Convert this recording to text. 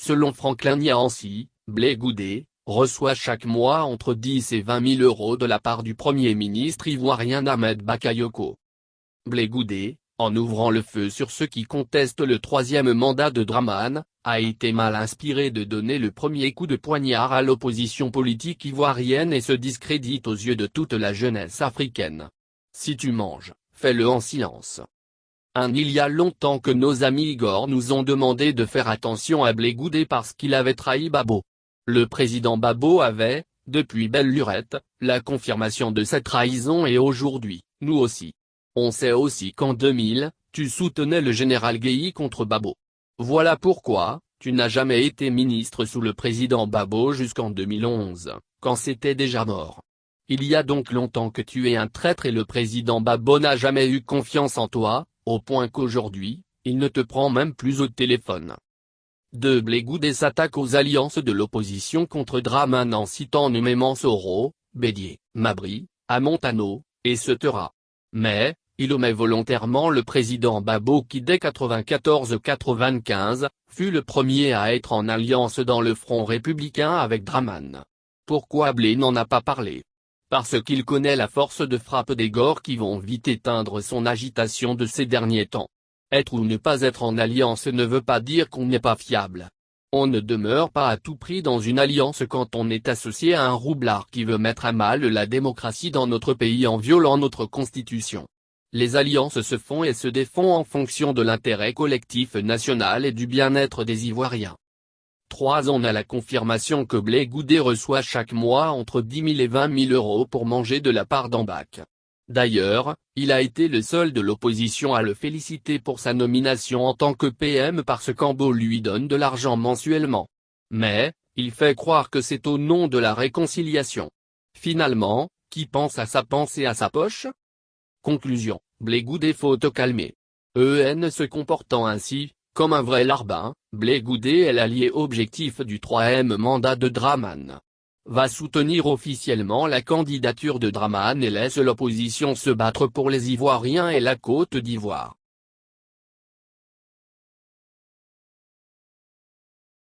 Selon Franklin Yancey, Blé Goudé reçoit chaque mois entre 10 et 20 000 euros de la part du Premier ministre ivoirien Ahmed Bakayoko. Blé Goudé, en ouvrant le feu sur ceux qui contestent le troisième mandat de Dramane, a été mal inspiré de donner le premier coup de poignard à l'opposition politique ivoirienne et se discrédite aux yeux de toute la jeunesse africaine. Si tu manges, fais-le en silence. Il y a longtemps que nos amis Igor nous ont demandé de faire attention à Blé Goudé parce qu'il avait trahi Babo. Le président Babo avait, depuis belle lurette, la confirmation de cette trahison et aujourd'hui, nous aussi. On sait aussi qu'en 2000, tu soutenais le général Guéhi contre Babo. Voilà pourquoi, tu n'as jamais été ministre sous le président Babo jusqu'en 2011, quand c'était déjà mort. Il y a donc longtemps que tu es un traître et le président Babo n'a jamais eu confiance en toi, au point qu'aujourd'hui, il ne te prend même plus au téléphone. Blé Goudé s'attaque aux alliances de l'opposition contre Dramane en citant nommément Soro, Bédié, Mabry, Amontano, et Setera. Mais, il omet volontairement le président Babo qui dès 94-95, fut le premier à être en alliance dans le front républicain avec Dramane. Pourquoi Blé n'en a pas parlé? Parce qu'il connaît la force de frappe des Gors qui vont vite éteindre son agitation de ces derniers temps. Être ou ne pas être en alliance ne veut pas dire qu'on n'est pas fiable. On ne demeure pas à tout prix dans une alliance quand on est associé à un roublard qui veut mettre à mal la démocratie dans notre pays en violant notre constitution. Les alliances se font et se défont en fonction de l'intérêt collectif national et du bien-être des Ivoiriens. 3 ans à la confirmation que Blé Goudé reçoit chaque mois entre 10 000 et 20 000 euros pour manger de la part d'Ambak. D'ailleurs, il a été le seul de l'opposition à le féliciter pour sa nomination en tant que PM parce qu'Ambo lui donne de l'argent mensuellement. Mais, il fait croire que c'est au nom de la réconciliation. Finalement, qui pense à sa pensée à sa poche? Conclusion, Blé Goudé faut te calmer. Se comportant ainsi, comme un vrai larbin, Blé Goudé est l'allié objectif du 3e mandat de Dramane. Va soutenir officiellement la candidature de Dramane et laisse l'opposition se battre pour les Ivoiriens et la Côte d'Ivoire.